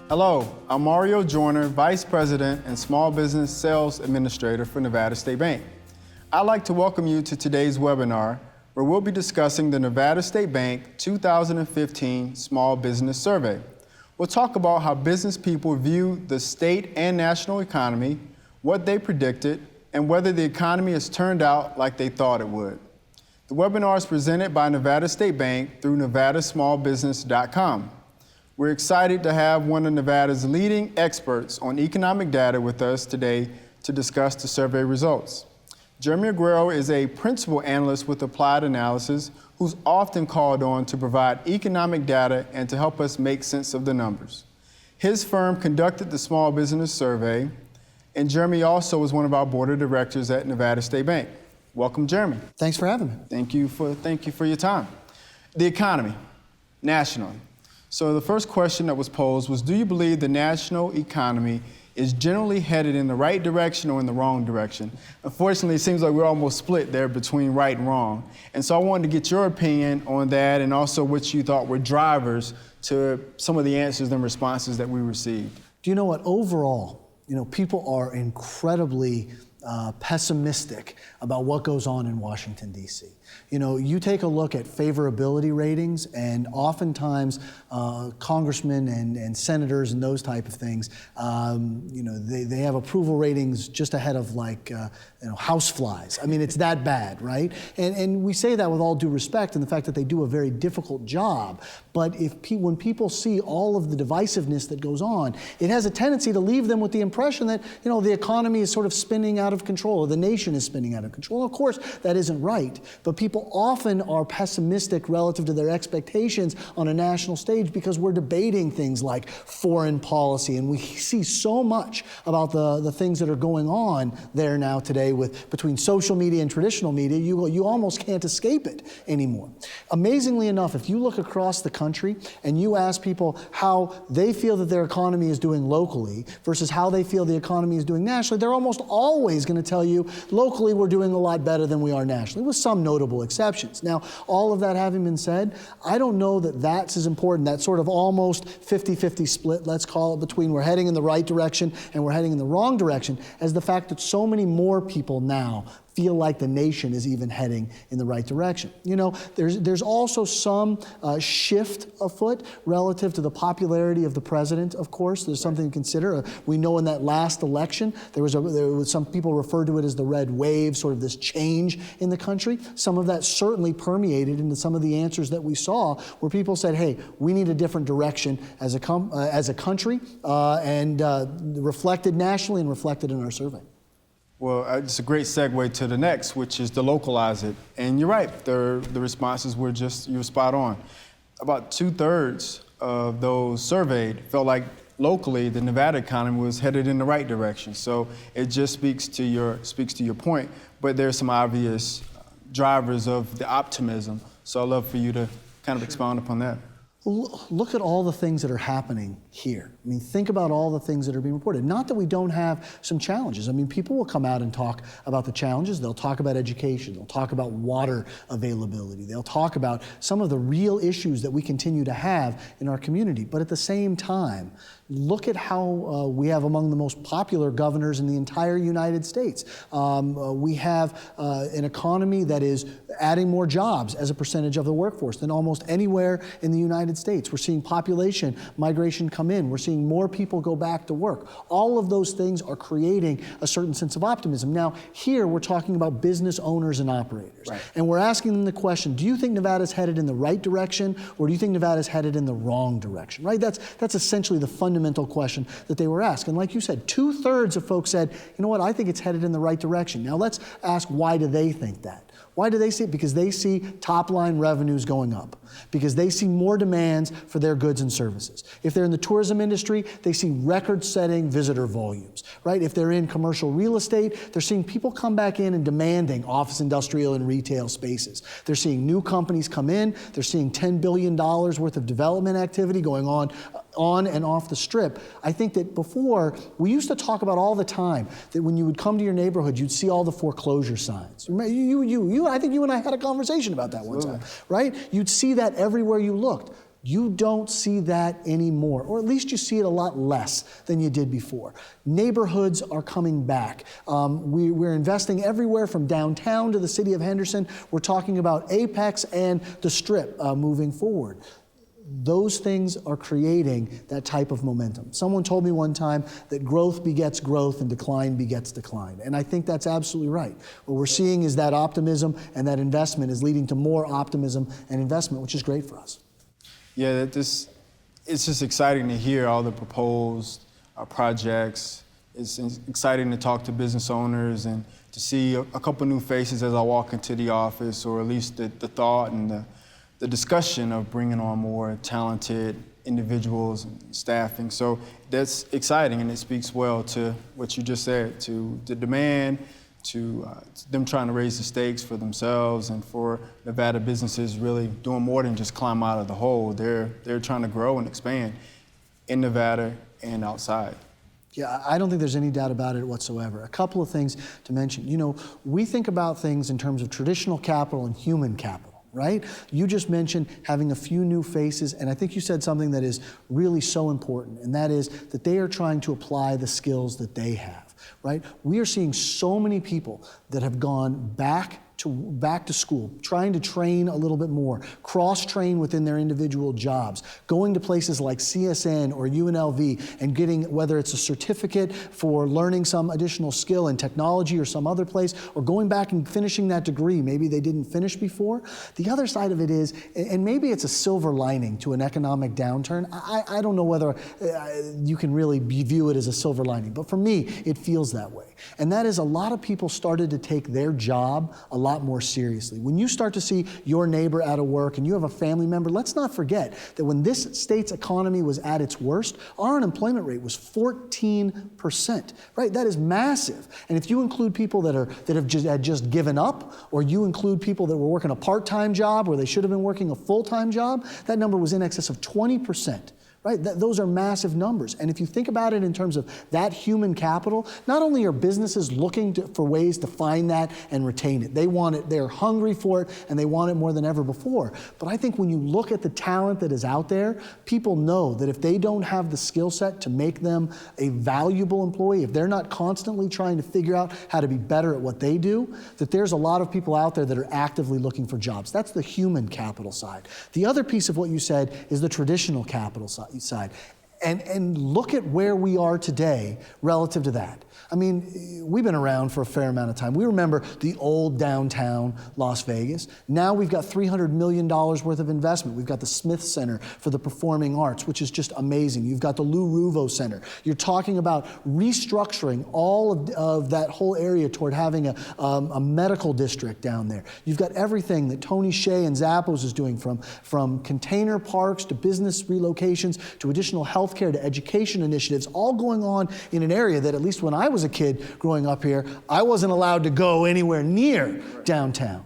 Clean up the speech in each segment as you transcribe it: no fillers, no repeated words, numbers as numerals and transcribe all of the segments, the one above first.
Hello, I'm Mario Joyner, Vice President and Small Business Sales Administrator for Nevada State Bank. I'd like to welcome you to today's webinar, where we'll be discussing the Nevada State Bank 2015 Small Business Survey. We'll talk about how business people view the state and national economy, what they predicted, and whether the economy has turned out like they thought it would. The webinar is presented by Nevada State Bank through nevadasmallbusiness.com. We're excited to have one of Nevada's leading experts on economic data with us today to discuss the survey results. Jeremy Aguero is a principal analyst with Applied Analysis who's often called on to provide economic data and to help us make sense of the numbers. His firm conducted the small business survey, and Jeremy also is one of our board of directors at Nevada State Bank. Welcome, Jeremy. Thanks for having me. Thank you for your time. The economy, nationally. So the first question that was posed was, do you believe the national economy is generally headed in the right direction or in the wrong direction? Unfortunately, it seems like we're almost split there between right and wrong. And so I wanted to get your opinion on that and also what you thought were drivers to some of the answers and responses that we received. Do you know what? Overall, people are incredibly pessimistic about what goes on in Washington, D.C. You take a look at favorability ratings, and oftentimes congressmen and senators and those type of things, they have approval ratings just ahead of house flies. I mean, it's that bad, right? And we say that with all due respect and the fact that they do a very difficult job. But when people see all of the divisiveness that goes on, it has a tendency to leave them with the impression that, the economy is sort of spinning out of control, or the nation is spinning out of control. And of course, that isn't right. But people often are pessimistic relative to their expectations on a national stage because we're debating things like foreign policy, and we see so much about the things that are going on there now today between social media and traditional media. You almost can't escape it anymore. Amazingly enough, if you look across the country and you ask people how they feel that their economy is doing locally versus how they feel the economy is doing nationally, they're almost always going to tell you locally we're doing a lot better than we are nationally, with some notable exceptions. Now, all of that having been said, I don't know that that's as important, that sort of almost 50-50 split, let's call it, between we're heading in the right direction and we're heading in the wrong direction, as the fact that so many more people now feel like the nation is even heading in the right direction. There's also some shift afoot relative to the popularity of the president, of course. There's something to consider. We know in that last election, there was some people referred to it as the red wave, sort of this change in the country. Some of that certainly permeated into some of the answers that we saw, where people said, hey, we need a different direction as a country, and reflected nationally and reflected in our survey. Well, it's a great segue to the next, which is to localize it. And you're right, the responses were you were spot on. About 2/3 of those surveyed felt like locally the Nevada economy was headed in the right direction. So it just speaks to your point, but there's some obvious drivers of the optimism. So I'd love for you to kind of expound upon that. Look at all the things that are happening here. I mean, think about all the things that are being reported. Not that we don't have some challenges. I mean, people will come out and talk about the challenges. They'll talk about education. They'll talk about water availability. They'll talk about some of the real issues that we continue to have in our community. But at the same time, look at how we have among the most popular governors in the entire United States. We have an economy that is adding more jobs as a percentage of the workforce than almost anywhere in the United States. We're seeing population migration come in. We're seeing more people go back to work. All of those things are creating a certain sense of optimism. Now, here we're talking about business owners and operators. Right. And we're asking them the question, do you think Nevada's headed in the right direction, or do you think Nevada's headed in the wrong direction? Right? That's essentially the fundamental question that they were asked. And like you said, 2/3 of folks said, you know what, I think it's headed in the right direction. Now let's ask, why do they think that? Why do they see it? Because they see top-line revenues going up, because they see more demands for their goods and services. If they're in the tourism industry, they see record-setting visitor volumes, right? If they're in commercial real estate, they're seeing people come back in and demanding office, industrial, and retail spaces. They're seeing new companies come in. They're seeing $10 billion worth of development activity going on and off the strip. I think that before, we used to talk about all the time that when you would come to your neighborhood, you'd see all the foreclosure signs. I think you and I had a conversation about that one time, right? You'd see that everywhere you looked. You don't see that anymore, or at least you see it a lot less than you did before. Neighborhoods are coming back. We're investing everywhere from downtown to the city of Henderson. We're talking about Apex and the Strip moving forward. Those things are creating that type of momentum. Someone told me one time that growth begets growth and decline begets decline. And I think that's absolutely right. What we're seeing is that optimism and that investment is leading to more optimism and investment, which is great for us. Yeah, it's just exciting to hear all the proposed projects. It's exciting to talk to business owners and to see a couple new faces as I walk into the office, or at least the thought and the discussion of bringing on more talented individuals and staffing. So that's exciting, and it speaks well to what you just said, to the demand, to them trying to raise the stakes for themselves and for Nevada businesses really doing more than just climb out of the hole. They're trying to grow and expand in Nevada and outside. Yeah, I don't think there's any doubt about it whatsoever. A couple of things to mention. You know, we think about things in terms of traditional capital and human capital. Right? You just mentioned having a few new faces, and I think you said something that is really so important, and that is that they are trying to apply the skills that they have, right? We are seeing so many people that have gone back to school, trying to train a little bit more, cross-train within their individual jobs, going to places like CSN or UNLV and getting, whether it's a certificate for learning some additional skill in technology or some other place, or going back and finishing that degree maybe they didn't finish before. The other side of it is, and maybe it's a silver lining to an economic downturn. I don't know whether you can really view it as a silver lining, but for me, it feels that way. And that is, a lot of people started to take their job a lot more seriously. When you start to see your neighbor out of work and you have a family member, let's not forget that when this state's economy was at its worst, our unemployment rate was 14%, right? That is massive. And if you include people that had just given up, or you include people that were working a part-time job where they should have been working a full-time job, that number was in excess of 20%. Right? Those are massive numbers. And if you think about it in terms of that human capital, not only are businesses looking for ways to find that and retain it, they want it, they're hungry for it, and they want it more than ever before. But I think when you look at the talent that is out there, people know that if they don't have the skill set to make them a valuable employee, if they're not constantly trying to figure out how to be better at what they do, that there's a lot of people out there that are actively looking for jobs. That's the human capital side. The other piece of what you said is the traditional capital side. And look at where we are today relative to that. I mean, we've been around for a fair amount of time. We remember the old downtown Las Vegas. Now we've got $300 million worth of investment. We've got the Smith Center for the Performing Arts, which is just amazing. You've got the Lou Ruvo Center. You're talking about restructuring all of that whole area toward having a medical district down there. You've got everything that Tony Hsieh and Zappos is doing, from container parks to business relocations to additional healthcare to education initiatives, all going on in an area that, at least when I was a kid growing up here, I wasn't allowed to go anywhere near downtown.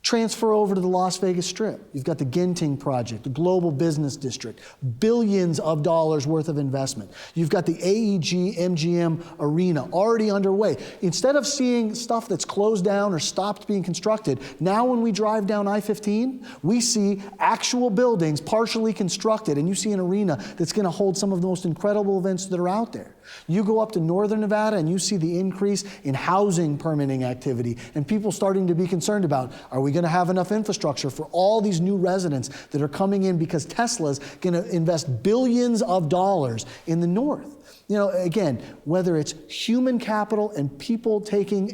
Transfer over to the Las Vegas Strip. You've got the Ginting Project, the Global Business District, billions of dollars worth of investment. You've got the AEG MGM Arena already underway. Instead of seeing stuff that's closed down or stopped being constructed, now when we drive down I-15, we see actual buildings partially constructed, and you see an arena that's going to hold some of the most incredible events that are out there. You go up to northern Nevada and you see the increase in housing permitting activity and people starting to be concerned about, are we going to have enough infrastructure for all these new residents that are coming in because Tesla's going to invest billions of dollars in the north? You know, again, whether it's human capital and people taking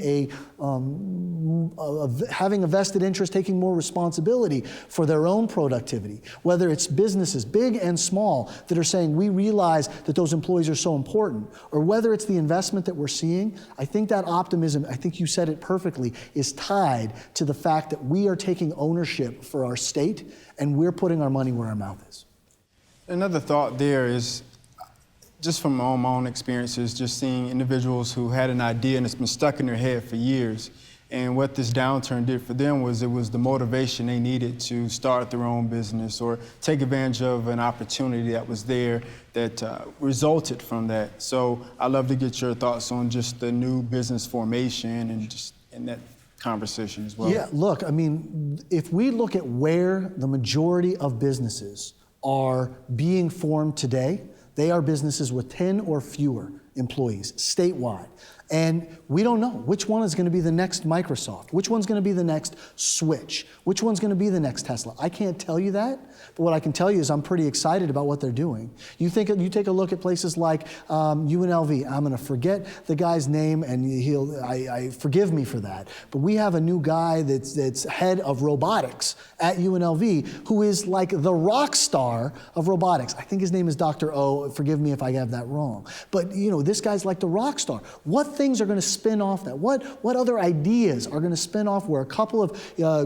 having a vested interest, taking more responsibility for their own productivity, whether it's businesses, big and small, that are saying we realize that those employees are so important, or whether it's the investment that we're seeing, I think that optimism, I think you said it perfectly, is tied to the fact that we are taking ownership for our state and we're putting our money where our mouth is. Another thought there is, just from my own experiences, just seeing individuals who had an idea and it's been stuck in their head for years. And what this downturn did for them was, it was the motivation they needed to start their own business or take advantage of an opportunity that was there that resulted from that. So I'd love to get your thoughts on just the new business formation and just in that conversation as well. Yeah, look, I mean, if we look at where the majority of businesses are being formed today. They are businesses with 10 or fewer employees statewide. And we don't know which one is going to be the next Microsoft, which one's going to be the next Switch, which one's going to be the next Tesla. I can't tell you that, but what I can tell you is I'm pretty excited about what they're doing. You take a look at places like UNLV. I'm going to forget the guy's name, and I forgive me for that. But we have a new guy that's head of robotics at UNLV who is like the rock star of robotics. I think his name is Dr. O. Forgive me if I have that wrong. But this guy's like the rock star. What things are going to spin off that? What other ideas are going to spin off where a couple of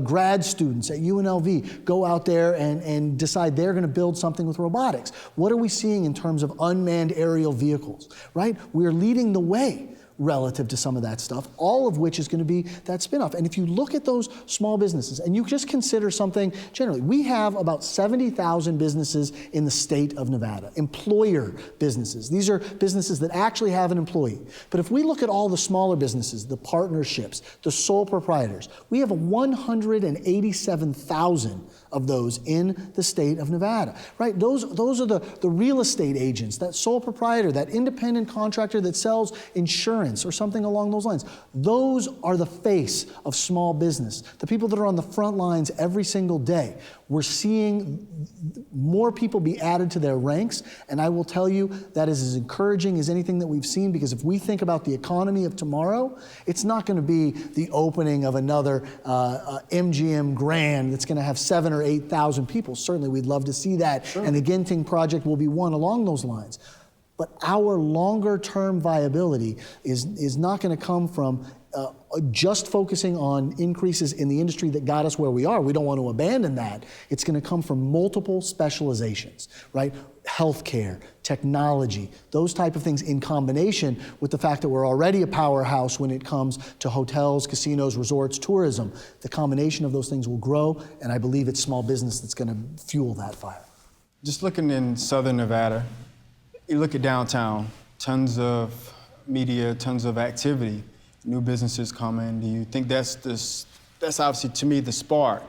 grad students at UNLV go out there and decide they're going to build something with robotics? What are we seeing in terms of unmanned aerial vehicles, right? We're leading the way relative to some of that stuff, all of which is going to be that spinoff. And if you look at those small businesses and you just consider something generally, we have about 70,000 businesses in the state of Nevada, employer businesses. These are businesses that actually have an employee. But if we look at all the smaller businesses, the partnerships, the sole proprietors, we have 187,000 of those in the state of Nevada, right? Those are the real estate agents, that sole proprietor, that independent contractor that sells insurance or something along those lines. Those are the face of small business, the people that are on the front lines every single day. We're seeing more people be added to their ranks, and I will tell you that is as encouraging as anything that we've seen, because if we think about the economy of tomorrow, it's not going to be the opening of another MGM Grand that's going to have 7,000 or 8,000 people. Certainly we'd love to see that, sure. And the Ginting project will be one along those lines. But our longer-term viability is not going to come from just focusing on increases in the industry that got us where we are. We don't want to abandon that. It's going to come from multiple specializations, right? Healthcare, technology, those type of things in combination with the fact that we're already a powerhouse when it comes to hotels, casinos, resorts, tourism. The combination of those things will grow, and I believe it's small business that's going to fuel that fire. Just looking in Southern Nevada, you look at downtown, tons of media, tons of activity, new businesses coming. Do you think that's obviously, to me, the spark?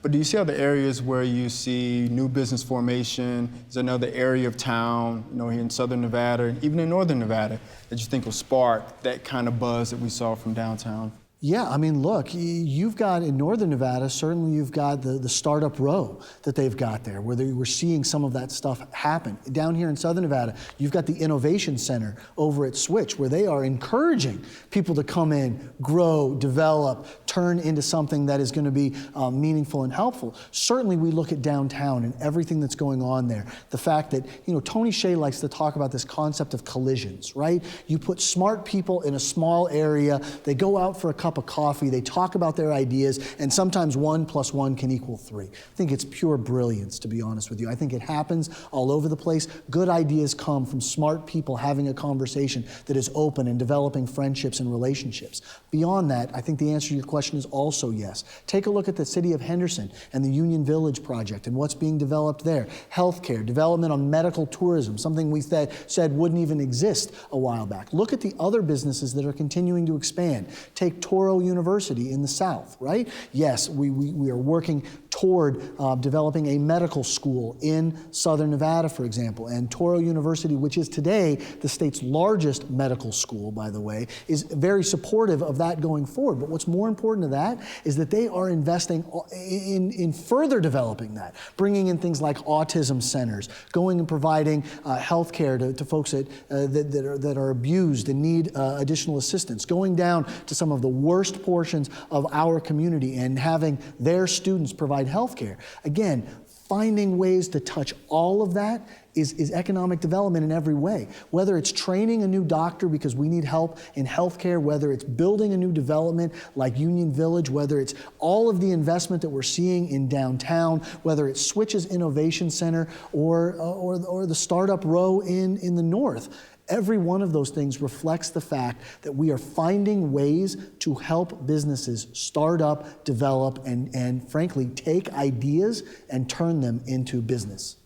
But do you see other areas where you see new business formation? Is there another area of town, here in Southern Nevada, and even in Northern Nevada, that you think will spark that kind of buzz that we saw from downtown? Yeah, I mean, look, you've got in Northern Nevada, certainly you've got the startup row that they've got there, where we're seeing some of that stuff happen. Down here in Southern Nevada, you've got the Innovation Center over at Switch, where they are encouraging people to come in, grow, develop, turn into something that is going to be meaningful and helpful. Certainly we look at downtown and everything that's going on there. The fact that, Tony Hsieh likes to talk about this concept of collisions, right? You put smart people in a small area, they go out for a cup of coffee, they talk about their ideas, and sometimes 1 + 1 can equal 3. I think it's pure brilliance, to be honest with you. I think it happens all over the place. Good ideas come from smart people having a conversation that is open and developing friendships and relationships. Beyond that, I think the answer to your question is also yes. Take a look at the city of Henderson and the Union Village project and what's being developed there. Healthcare, development on medical tourism, something we said wouldn't even exist a while back. Look at the other businesses that are continuing to expand. Take Toro University in the South, right? Yes, we are working toward developing a medical school in Southern Nevada, for example. And Toro University, which is today the state's largest medical school, by the way, is very supportive of that going forward. But what's more important to that is that they are investing in further developing that, bringing in things like autism centers, going and providing health care to folks that are abused and need additional assistance, going down to some of the worst portions of our community and having their students provide health care. Again, finding ways to touch all of that is economic development in every way. Whether it's training a new doctor because we need help in healthcare, whether it's building a new development like Union Village, whether it's all of the investment that we're seeing in downtown, whether it's Switch's Innovation Center or the startup row in the north. Every one of those things reflects the fact that we are finding ways to help businesses start up, develop, and frankly, take ideas and turn them into business.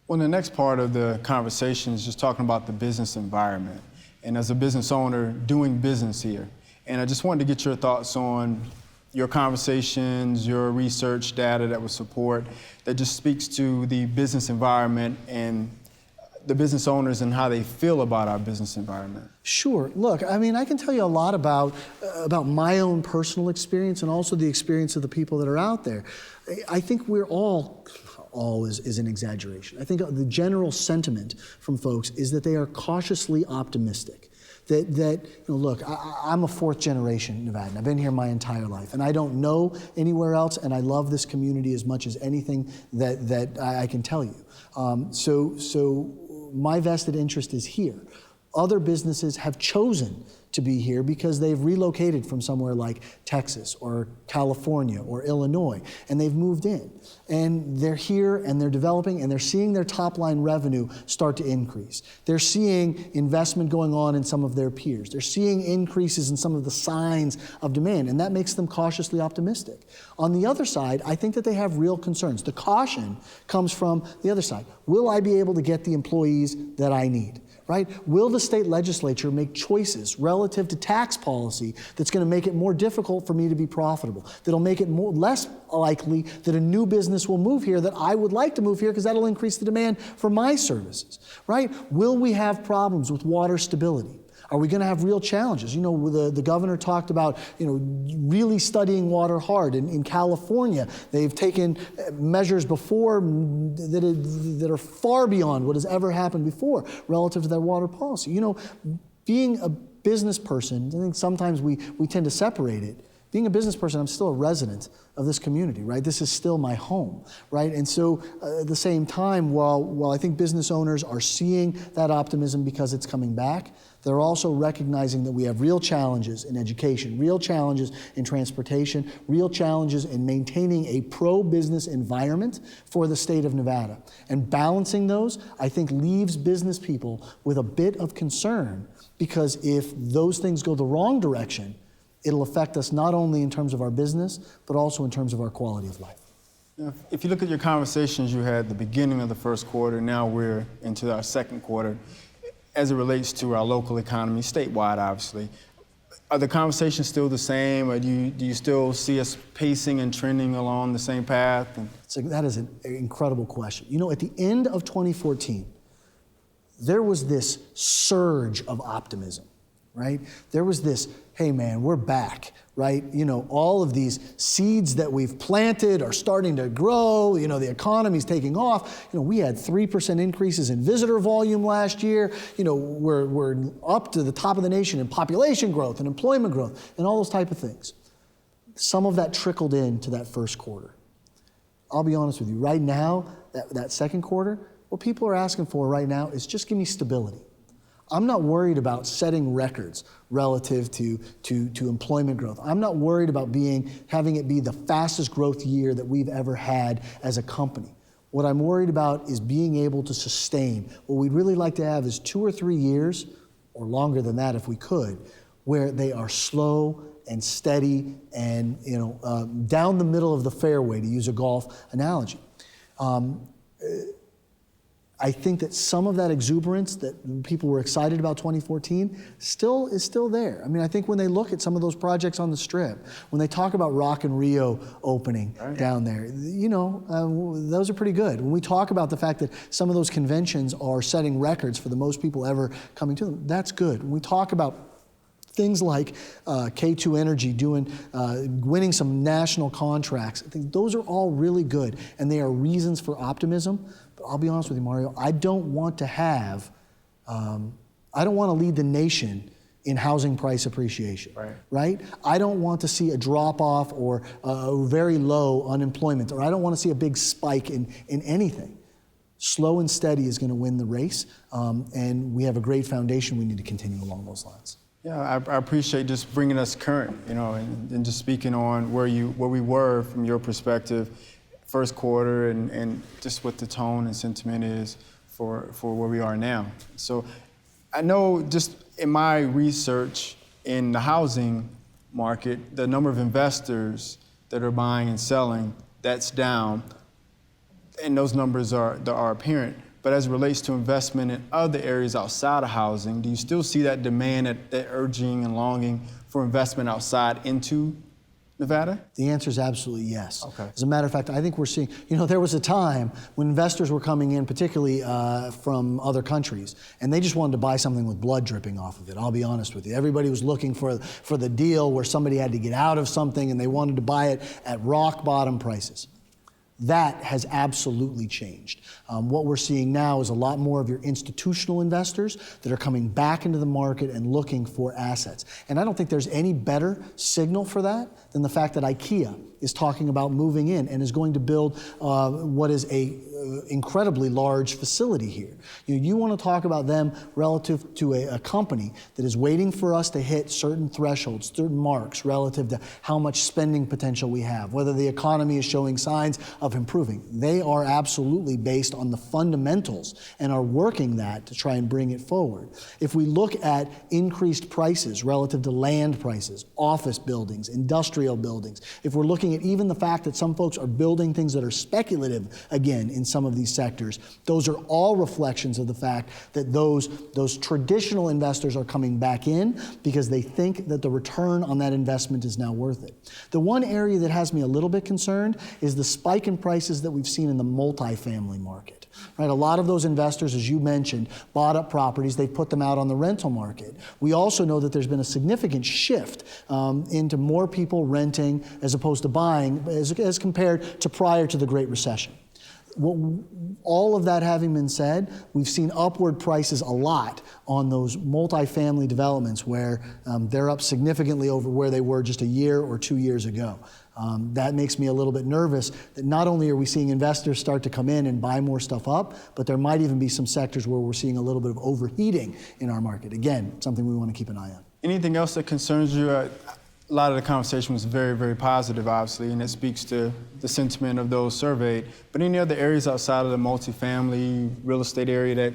Well, the next part of the conversation is just talking about the business environment. And as a business owner, doing business here. And I just wanted to get your thoughts on, your conversations, your research data that would support, that just speaks to the business environment and the business owners and how they feel about our business environment? Sure. Look, I mean, I can tell you a lot about my own personal experience and also the experience of the people that are out there. I think we're all is an exaggeration. I think the general sentiment from folks is that they are cautiously optimistic. That look, I'm a fourth generation Nevadan. I've been here my entire life, and I don't know anywhere else, and I love this community as much as anything that I can tell you. So my vested interest is here. Other businesses have chosen to be here because they've relocated from somewhere like Texas or California or Illinois, and they've moved in. And they're here and they're developing and they're seeing their top line revenue start to increase. They're seeing investment going on in some of their peers. They're seeing increases in some of the signs of demand, and that makes them cautiously optimistic. On the other side, I think that they have real concerns. The caution comes from the other side. Will I be able to get the employees that I need? Right? Will the state legislature make choices relative to tax policy that's going to make it more difficult for me to be profitable, that'll make it less likely that a new business will move here that I would like to move here because that'll increase the demand for my services, right? Will we have problems with water stability? Are we going to have real challenges? The governor talked about, really studying water hard. In California, they've taken measures before that are far beyond what has ever happened before relative to their water policy. Being a business person, I think sometimes we tend to separate it. Being a business person, I'm still a resident of this community, right? This is still my home, right? And so at the same time, while I think business owners are seeing that optimism because it's coming back, they're also recognizing that we have real challenges in education, real challenges in transportation, real challenges in maintaining a pro-business environment for the state of Nevada. And balancing those, I think, leaves business people with a bit of concern, because if those things go the wrong direction, it'll affect us not only in terms of our business, but also in terms of our quality of life. If you look at your conversations you had at the beginning of the first quarter, now we're into our second quarter, as it relates to our local economy, statewide, obviously, are the conversations still the same, or do you still see us pacing and trending along the same path? That is an incredible question. At the end of 2014, there was this surge of optimism, right? There was this, hey man, we're back, right? All of these seeds that we've planted are starting to grow. The economy's taking off. We had 3% increases in visitor volume last year. We're up to the top of the nation in population growth and employment growth and all those type of things. Some of that trickled into that first quarter. I'll be honest with you, right now, that second quarter, what people are asking for right now is just give me stability. I'm not worried about setting records relative to employment growth. I'm not worried about having it be the fastest growth year that we've ever had as a company. What I'm worried about is being able to sustain. What we'd really like to have is 2 or 3 years, or longer than that if we could, where they are slow and steady and down the middle of the fairway, to use a golf analogy. I think that some of that exuberance that people were excited about 2014 is still there. I mean, I think when they look at some of those projects on the Strip, when they talk about Rock and Rio opening down there, those are pretty good. When we talk about the fact that some of those conventions are setting records for the most people ever coming to them, that's good. When we talk about things like K2 Energy winning some national contracts, I think those are all really good, and they are reasons for optimism. But I'll be honest with you, Mario, I don't want to lead the nation in housing price appreciation, right? I don't want to see a drop-off or a very low unemployment, or I don't want to see a big spike in anything. Slow and steady is going to win the race, and we have a great foundation we need to continue along those lines. Yeah, I appreciate just bringing us current, and just speaking on where we were from your perspective, first quarter, and just what the tone and sentiment is for where we are now. So I know just in my research in the housing market, the number of investors that are buying and selling, that's down, and those numbers are apparent. But as it relates to investment in other areas outside of housing, do you still see that demand, that urging and longing for investment outside into Nevada? The answer is absolutely yes. Okay. As a matter of fact, I think we're seeing, there was a time when investors were coming in, particularly from other countries, and they just wanted to buy something with blood dripping off of it. I'll be honest with you. Everybody was looking for the deal where somebody had to get out of something and they wanted to buy it at rock bottom prices. That has absolutely changed. What we're seeing now is a lot more of your institutional investors that are coming back into the market and looking for assets. And I don't think there's any better signal for that than the fact that IKEA is talking about moving in and is going to build what is a incredibly large facility here. You want to talk about them relative to a company that is waiting for us to hit certain thresholds, certain marks relative to how much spending potential we have, whether the economy is showing signs of improving. They are absolutely based on the fundamentals and are working that to try and bring it forward. If we look at increased prices relative to land prices, office buildings, industrial buildings, if we're looking at even the fact that some folks are building things that are speculative again in some of these sectors, those are all reflections of the fact that those traditional investors are coming back in because they think that the return on that investment is now worth it. The one area that has me a little bit concerned is the spike in prices that we've seen in the multifamily market. Right? A lot of those investors, as you mentioned, bought up properties, they've put them out on the rental market. We also know that there's been a significant shift into more people renting as opposed to buying as compared to prior to the Great Recession. All of that having been said, we've seen upward prices a lot on those multifamily developments where they're up significantly over where they were just a year or 2 years ago. That makes me a little bit nervous that not only are we seeing investors start to come in and buy more stuff up, but there might even be some sectors where we're seeing a little bit of overheating in our market. Again, something we want to keep an eye on. Anything else that concerns you? A lot of the conversation was very, very positive, obviously, and it speaks to the sentiment of those surveyed. But any other areas outside of the multifamily real estate area that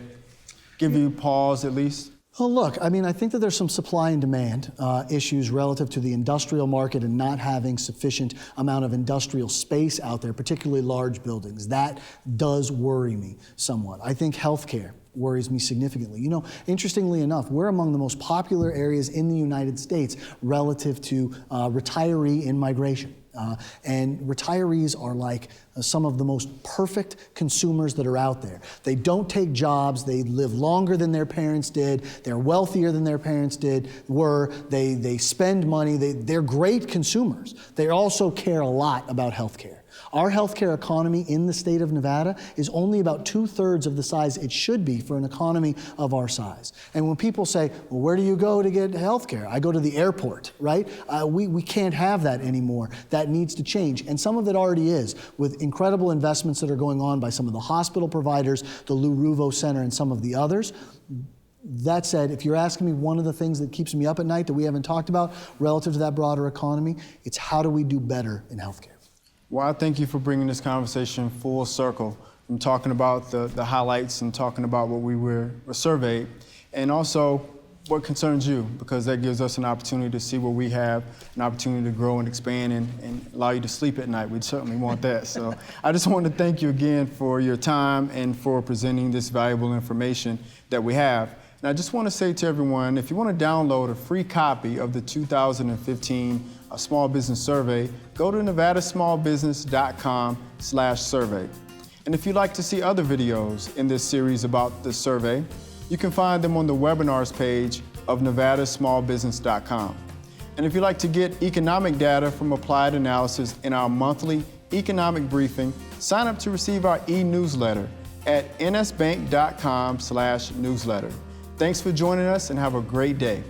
give you pause at least? Well, look, I think that there's some supply and demand issues relative to the industrial market and not having sufficient amount of industrial space out there, particularly large buildings. That does worry me somewhat. I think healthcare worries me significantly. Interestingly enough, we're among the most popular areas in the United States relative to retiree in-migration. And retirees are like some of the most perfect consumers that are out there. They don't take jobs, they live longer than their parents did, they're wealthier than their parents were, they spend money, they're great consumers. They also care a lot about healthcare. Our healthcare economy in the state of Nevada is only about 2/3 of the size it should be for an economy of our size. And when people say, well, where do you go to get healthcare? I go to the airport, right? We can't have that anymore. That needs to change. And some of it already is, with incredible investments that are going on by some of the hospital providers, the Lou Ruvo Center, and some of the others. That said, if you're asking me one of the things that keeps me up at night that we haven't talked about relative to that broader economy, it's how do we do better in healthcare? Well, I thank you for bringing this conversation full circle from talking about the highlights and talking about what we were surveyed, and also what concerns you, because that gives us an opportunity to see what we have, an opportunity to grow and expand and allow you to sleep at night. We'd certainly want that. So I just want to thank you again for your time and for presenting this valuable information that we have. And I just want to say to everyone, if you want to download a free copy of the 2015 Small Business Survey, go to nevadasmallbusiness.com/survey. And if you'd like to see other videos in this series about the survey, you can find them on the webinars page of nevadasmallbusiness.com. And if you'd like to get economic data from Applied Analysis in our monthly economic briefing, sign up to receive our e-newsletter at nsbank.com/newsletter. Thanks for joining us and have a great day.